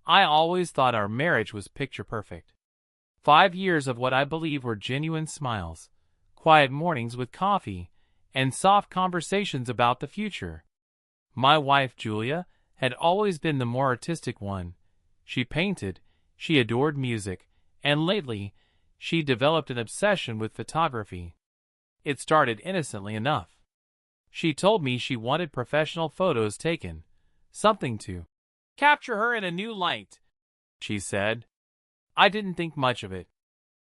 I always thought our marriage was picture perfect. 5 years of what I believe were genuine smiles, quiet mornings with coffee, and soft conversations about the future. My wife, Julia, had always been the more artistic one. She painted, she adored music, and lately, she developed an obsession with photography. It started innocently enough. She told me she wanted professional photos taken, something to capture her in a new light, she said. I didn't think much of it.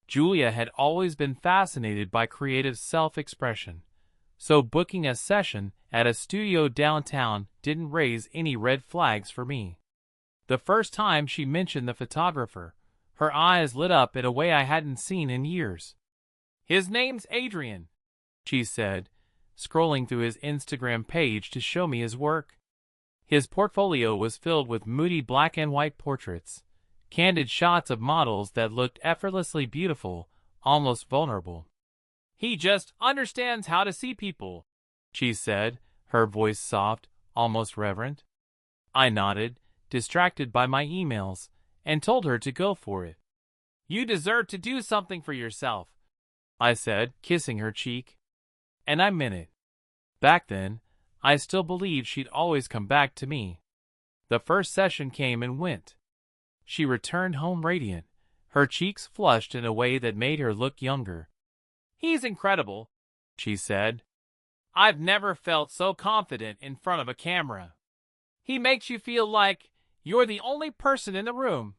Julia had always been fascinated by creative self-expression, so booking a session at a studio downtown didn't raise any red flags for me. The first time she mentioned the photographer, her eyes lit up in a way I hadn't seen in years. "His name's Adrian," she said, scrolling through his Instagram page to show me his work. His portfolio was filled with moody black and white portraits, candid shots of models that looked effortlessly beautiful, almost vulnerable. "He just understands how to see people," she said, her voice soft, almost reverent. I nodded, distracted by my emails, and told her to go for it. "You deserve to do something for yourself," I said, kissing her cheek. And I meant it. Back then, I still believed she'd always come back to me. The first session came and went. She returned home radiant, her cheeks flushed in a way that made her look younger. "He's incredible," she said. "I've never felt so confident in front of a camera. He makes you feel like you're the only person in the room."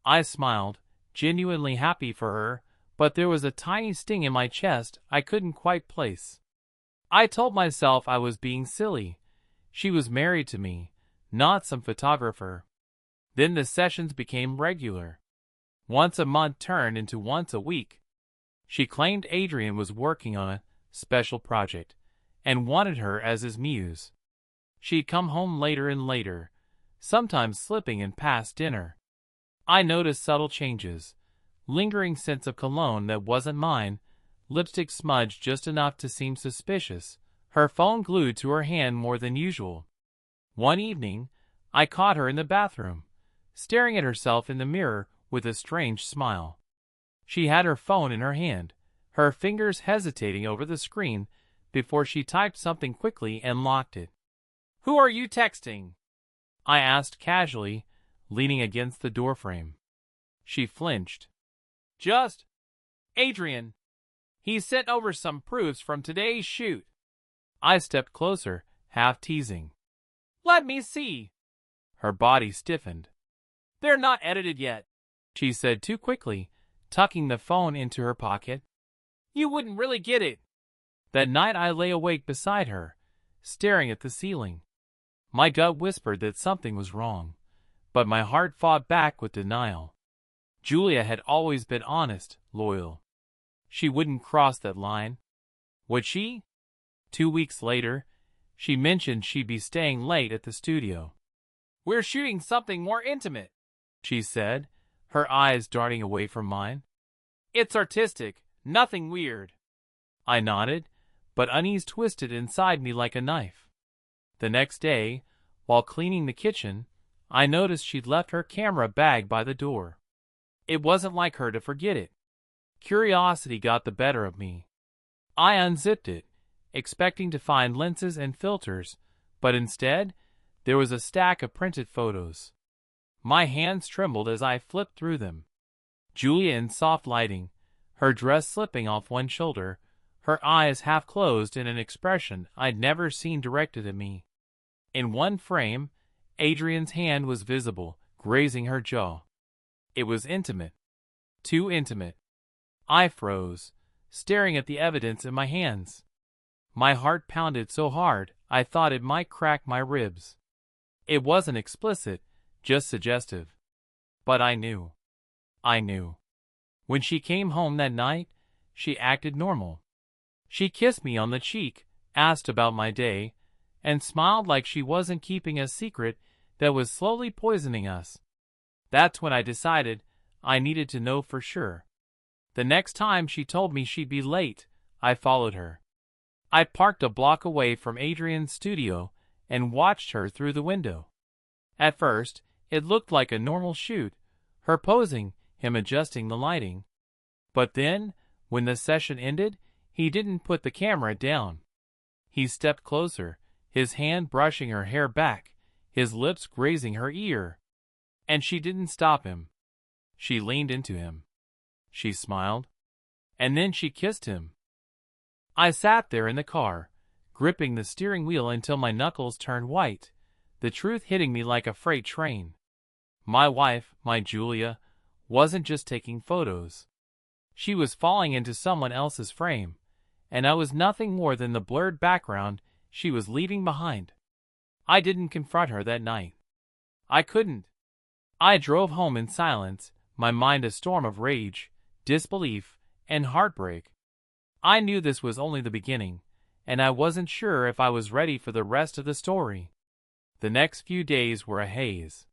I smiled, genuinely happy for her, but there was a tiny sting in my chest I couldn't quite place. I told myself I was being silly. She was married to me, not some photographer. Then the sessions became regular. Once a month turned into once a week. She claimed Adrian was working on a special project and wanted her as his muse. She'd come home later and later, sometimes slipping in past dinner. I noticed subtle changes, lingering scents of cologne that wasn't mine, lipstick smudged just enough to seem suspicious, her phone glued to her hand more than usual. One evening, I caught her in the bathroom, staring at herself in the mirror with a strange smile. She had her phone in her hand, her fingers hesitating over the screen before she typed something quickly and locked it. "Who are you texting?" I asked casually, leaning against the doorframe. She flinched. "Just Adrian. He sent over some proofs from today's shoot." I stepped closer, half teasing. "Let me see." Her body stiffened. "They're not edited yet," she said too quickly, tucking the phone into her pocket. "You wouldn't really get it." That night I lay awake beside her, staring at the ceiling. My gut whispered that something was wrong, but my heart fought back with denial. Julia had always been honest, loyal. She wouldn't cross that line. Would she? 2 weeks later, she mentioned she'd be staying late at the studio. "We're shooting something more intimate," she said, her eyes darting away from mine. "It's artistic, nothing weird." I nodded, but unease twisted inside me like a knife. The next day, while cleaning the kitchen, I noticed she'd left her camera bag by the door. It wasn't like her to forget it. Curiosity got the better of me. I unzipped it, expecting to find lenses and filters, but instead, there was a stack of printed photos. My hands trembled as I flipped through them. Julia in soft lighting, her dress slipping off one shoulder, her eyes half closed in an expression I'd never seen directed at me. In one frame, Adrian's hand was visible, grazing her jaw. It was intimate. Too intimate. I froze, staring at the evidence in my hands. My heart pounded so hard I thought it might crack my ribs. It wasn't explicit, just suggestive. But I knew. I knew. When she came home that night, she acted normal. She kissed me on the cheek, asked about my day, and smiled like she wasn't keeping a secret that was slowly poisoning us. That's when I decided I needed to know for sure. The next time she told me she'd be late, I followed her. I parked a block away from Adrian's studio and watched her through the window. At first, It looked like a normal shoot, her posing, him adjusting the lighting. But then, when the session ended, he didn't put the camera down. He stepped closer, his hand brushing her hair back, his lips grazing her ear. And she didn't stop him. She leaned into him. She smiled. And then she kissed him. I sat there in the car, gripping the steering wheel until my knuckles turned white, the truth hitting me like a freight train. My wife, my Julia, wasn't just taking photos. She was falling into someone else's frame, and I was nothing more than the blurred background she was leaving behind. I didn't confront her that night. I couldn't. I drove home in silence, my mind a storm of rage, disbelief, and heartbreak. I knew this was only the beginning, and I wasn't sure if I was ready for the rest of the story. The next few days were a haze.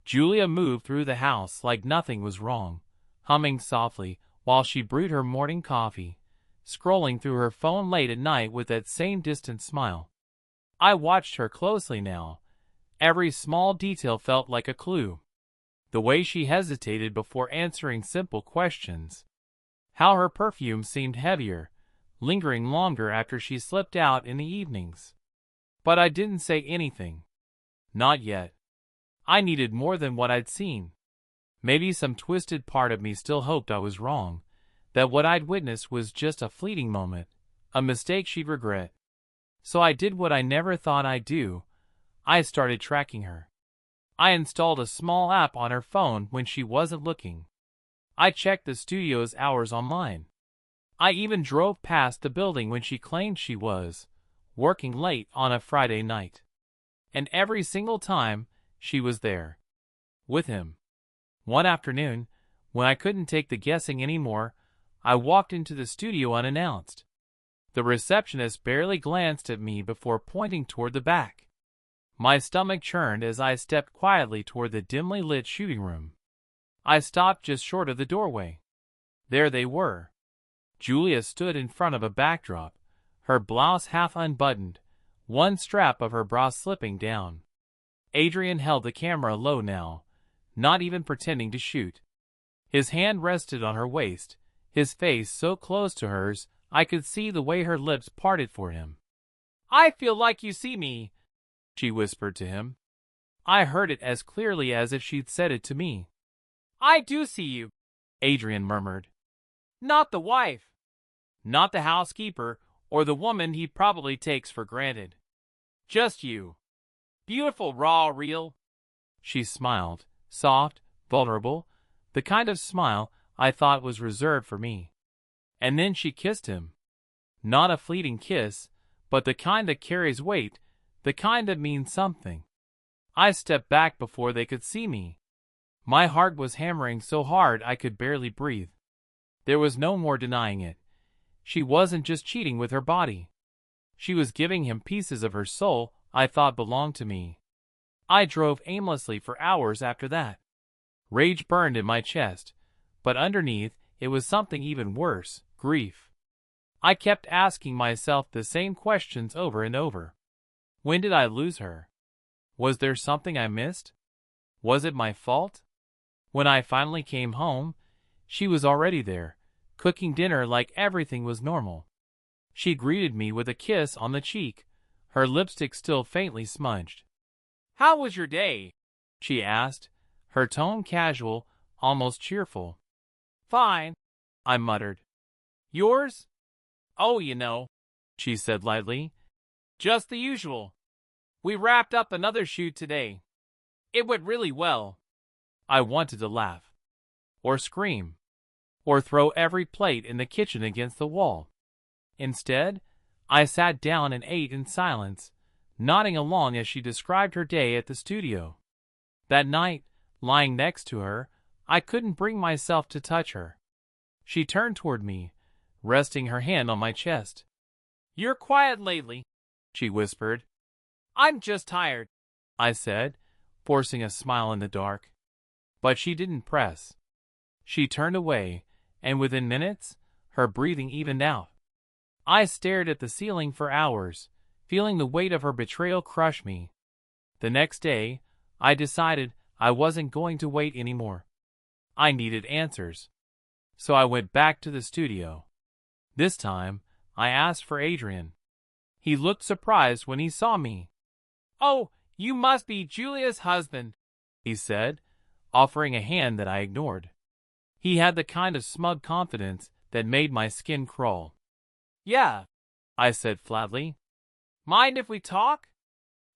Julia moved through the house like nothing was wrong, humming softly while she brewed her morning coffee, scrolling through her phone late at night with that same distant smile. I watched her closely now. Every small detail felt like a clue. The way she hesitated before answering simple questions. How her perfume seemed heavier, lingering longer after she slipped out in the evenings. But I didn't say anything. Not yet. I needed more than what I'd seen. Maybe some twisted part of me still hoped I was wrong, that what I'd witnessed was just a fleeting moment, a mistake she'd regret. So I did what I never thought I'd do. I started tracking her. I installed a small app on her phone when she wasn't looking. I checked the studio's hours online. I even drove past the building when she claimed she was working late on a Friday night. And every single time, she was there. With him. One afternoon, when I couldn't take the guessing anymore, I walked into the studio unannounced. The receptionist barely glanced at me before pointing toward the back. My stomach churned as I stepped quietly toward the dimly lit shooting room. I stopped just short of the doorway. There they were. Julia stood in front of a backdrop, her blouse half unbuttoned, one strap of her bra slipping down. Adrian held the camera low now, not even pretending to shoot. His hand rested on her waist, his face so close to hers I could see the way her lips parted for him. "I feel like you see me," she whispered to him. I heard it as clearly as if she'd said it to me. "I do see you," Adrian murmured. "Not the wife. Not the housekeeper or the woman he probably takes for granted. Just you. Beautiful, raw, real." She smiled, soft, vulnerable, the kind of smile I thought was reserved for me. And then she kissed him. Not a fleeting kiss, but the kind that carries weight, the kind that means something. I stepped back before they could see me. My heart was hammering so hard I could barely breathe. There was no more denying it. She wasn't just cheating with her body. She was giving him pieces of her soul I thought belonged to me. I drove aimlessly for hours after that. Rage burned in my chest, but underneath it was something even worse, grief. I kept asking myself the same questions over and over. When did I lose her? Was there something I missed? Was it my fault? When I finally came home, she was already there, cooking dinner like everything was normal. She greeted me with a kiss on the cheek, her lipstick still faintly smudged. "How was your day?" she asked, her tone casual, almost cheerful. "Fine," I muttered. "Yours?" "Oh, you know," she said lightly. "Just the usual. We wrapped up another shoot today. It went really well." I wanted to laugh, or scream, or throw every plate in the kitchen against the wall. Instead, I sat down and ate in silence, nodding along as she described her day at the studio. That night, lying next to her, I couldn't bring myself to touch her. She turned toward me, resting her hand on my chest. "You're quiet lately," she whispered. "I'm just tired," I said, forcing a smile in the dark. But she didn't press. She turned away, and within minutes, her breathing evened out. I stared at the ceiling for hours, feeling the weight of her betrayal crush me. The next day, I decided I wasn't going to wait anymore. I needed answers. So I went back to the studio. This time, I asked for Adrian. He looked surprised when he saw me. "Oh, you must be Julia's husband," he said, offering a hand that I ignored. He had the kind of smug confidence that made my skin crawl. "Yeah," I said flatly. "Mind if we talk?"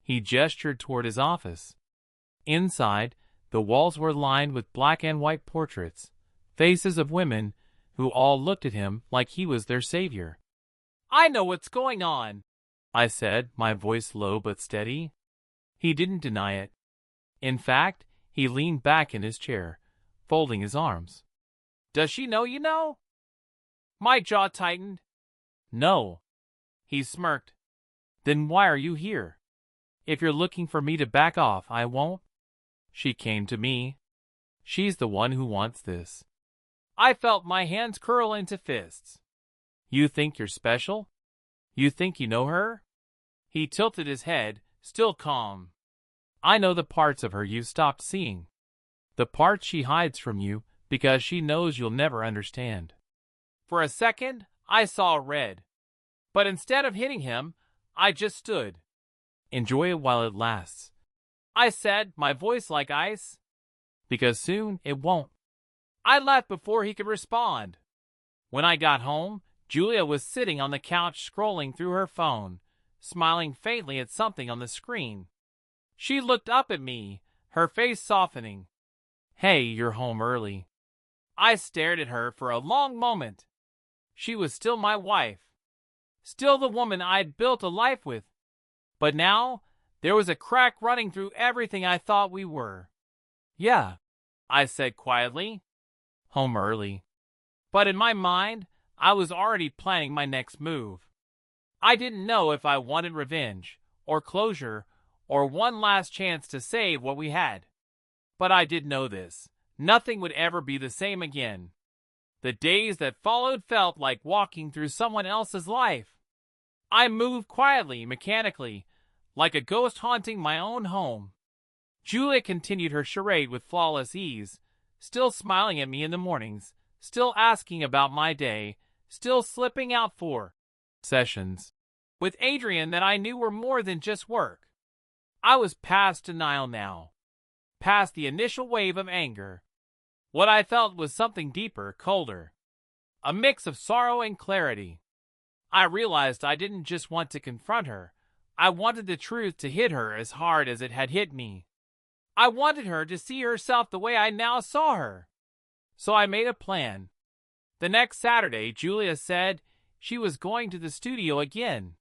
He gestured toward his office. Inside, the walls were lined with black and white portraits, faces of women who all looked at him like he was their savior. "I know what's going on," I said, my voice low but steady. He didn't deny it. In fact, he leaned back in his chair, folding his arms. "Does she know you know?" My jaw tightened. "No." He smirked. "Then why are you here? If you're looking for me to back off, I won't." She came to me. She's the one who wants this. I felt my hands curl into fists. "You think you're special? You think you know her?" He tilted his head, still calm. "I know the parts of her you've stopped seeing. The parts she hides from you because she knows you'll never understand." For a second, I saw red. But instead of hitting him, I just stood. "Enjoy it while it lasts," I said, my voice like ice. "Because soon it won't." I left before he could respond. When I got home, Julia was sitting on the couch scrolling through her phone, smiling faintly at something on the screen. She looked up at me, her face softening. "Hey, you're home early." I stared at her for a long moment. She was still my wife. Still the woman I'd built a life with. But now, there was a crack running through everything I thought we were. "Yeah," I said quietly. "Home early." But in my mind, I was already planning my next move. I didn't know if I wanted revenge, or closure, or one last chance to save what we had. But I did know this. Nothing would ever be the same again. The days that followed felt like walking through someone else's life. I moved quietly, mechanically, like a ghost haunting my own home. Julia continued her charade with flawless ease, still smiling at me in the mornings, still asking about my day, still slipping out for sessions with Adrian that I knew were more than just work. I was past denial now, past the initial wave of anger. What I felt was something deeper, colder, a mix of sorrow and clarity. I realized I didn't just want to confront her. I wanted the truth to hit her as hard as it had hit me. I wanted her to see herself the way I now saw her. So I made a plan. The next Saturday, Julia said she was going to the studio again.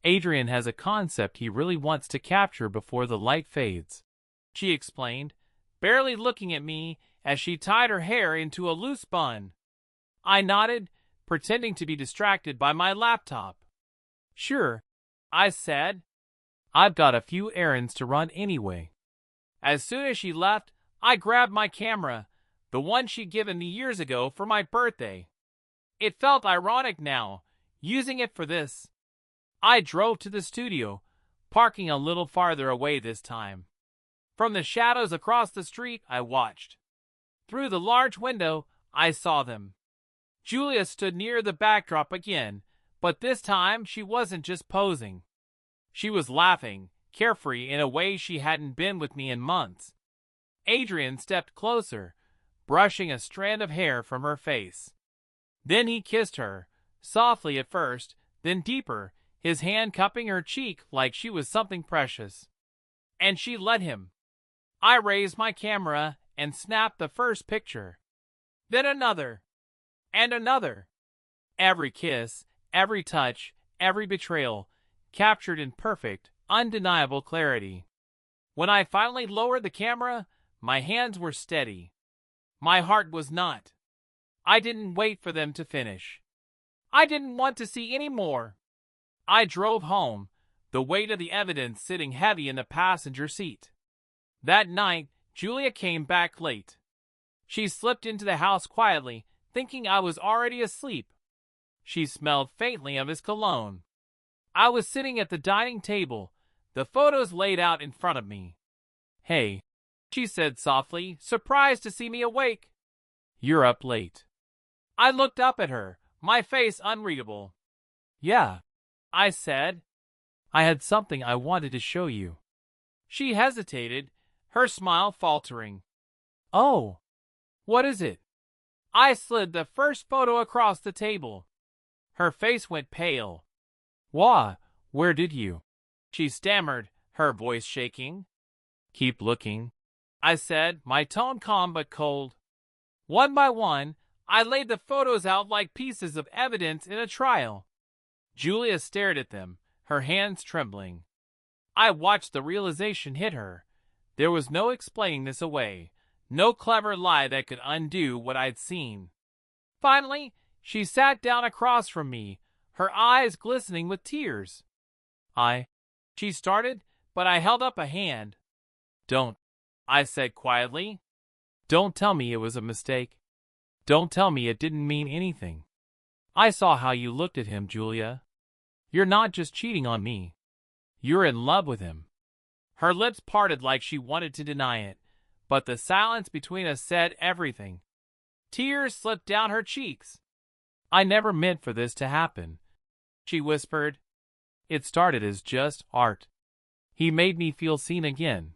"Adrian has a concept he really wants to capture before the light fades," she explained, barely looking at me as she tied her hair into a loose bun. I nodded, pretending to be distracted by my laptop. "Sure," I said. "I've got a few errands to run anyway." As soon as she left, I grabbed my camera, the one she'd given me years ago for my birthday. It felt ironic now, using it for this. I drove to the studio, parking a little farther away this time. From the shadows across the street, I watched. Through the large window, I saw them. Julia stood near the backdrop again, but this time she wasn't just posing. She was laughing, carefree in a way she hadn't been with me in months. Adrian stepped closer, brushing a strand of hair from her face. Then he kissed her, softly at first, then deeper, his hand cupping her cheek like she was something precious. And she let him. I raised my camera and snapped the first picture. Then another. And another. Every kiss, every touch, every betrayal, captured in perfect, undeniable clarity. When I finally lowered the camera, my hands were steady. My heart was not. I didn't wait for them to finish. I didn't want to see any more. I drove home, the weight of the evidence sitting heavy in the passenger seat. That night, Julia came back late. She slipped into the house quietly, thinking I was already asleep. She smelled faintly of his cologne. I was sitting at the dining table, the photos laid out in front of me. "Hey," she said softly, surprised to see me awake. You're up late. I looked up at her, my face unreadable. Yeah, I said. I had something I wanted to show you. She hesitated, her smile faltering. Oh, what is it? I slid the first photo across the table. Her face went pale. Why, where did you? She stammered, her voice shaking. Keep looking, I said, my tone calm but cold. One by one, I laid the photos out like pieces of evidence in a trial. Julia stared at them, her hands trembling. I watched the realization hit her. There was no explaining this away, no clever lie that could undo what I'd seen. Finally, she sat down across from me, her eyes glistening with tears. She started, but I held up a hand. Don't, I said quietly. Don't tell me it was a mistake. Don't tell me it didn't mean anything. I saw how you looked at him, Julia. You're not just cheating on me. You're in love with him. Her lips parted like she wanted to deny it, but the silence between us said everything. Tears slipped down her cheeks. I never meant for this to happen, she whispered. It started as just art. He made me feel seen again,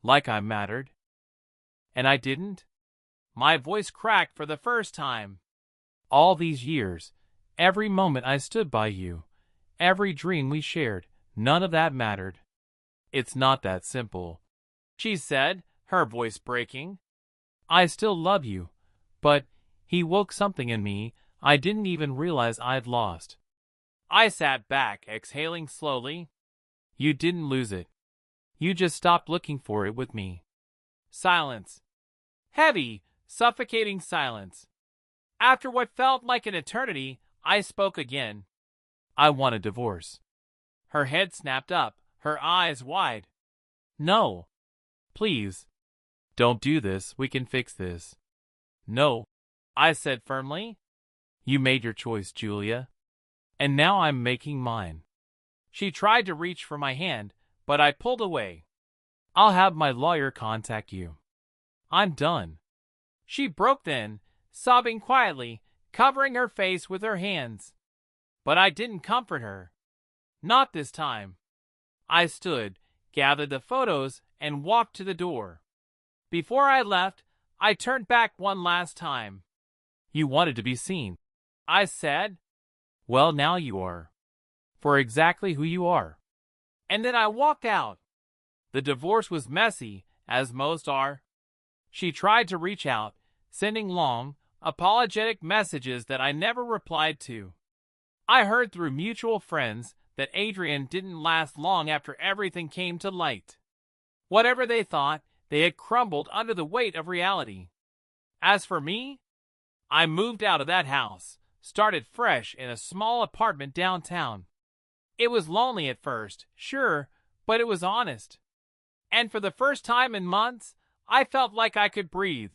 like I mattered. And I didn't? My voice cracked for the first time. All these years, every moment I stood by you, every dream we shared, none of that mattered. It's not that simple, she said, her voice breaking. I still love you, but he woke something in me I didn't even realize I'd lost. I sat back, exhaling slowly. You didn't lose it. You just stopped looking for it with me. Silence. Heavy, suffocating silence. After what felt like an eternity, I spoke again. I want a divorce. Her head snapped up, her eyes wide. No. Please. Don't do this, we can fix this. No, I said firmly. You made your choice, Julia. And now I'm making mine. She tried to reach for my hand, but I pulled away. I'll have my lawyer contact you. I'm done. She broke then, sobbing quietly, covering her face with her hands. But I didn't comfort her. Not this time. I stood, gathered the photos, and walked to the door. Before I left, I turned back one last time. You wanted to be seen, I said. Well, now you are. For exactly who you are. And then I walked out. The divorce was messy, as most are. She tried to reach out, sending long, apologetic messages that I never replied to. I heard through mutual friends that Adrian didn't last long after everything came to light. Whatever they thought, they had crumbled under the weight of reality. As for me, I moved out of that house, started fresh in a small apartment downtown. It was lonely at first, sure, but it was honest. And for the first time in months, I felt like I could breathe.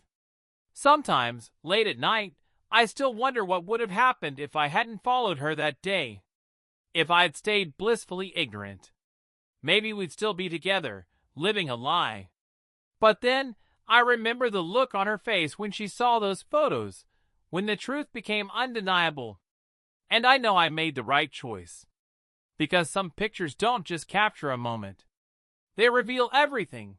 Sometimes, late at night, I still wonder what would have happened if I hadn't followed her that day. If I'd stayed blissfully ignorant. Maybe we'd still be together, living a lie. But then, I remember the look on her face when she saw those photos, when the truth became undeniable. And I know I made the right choice. Because some pictures don't just capture a moment. They reveal everything.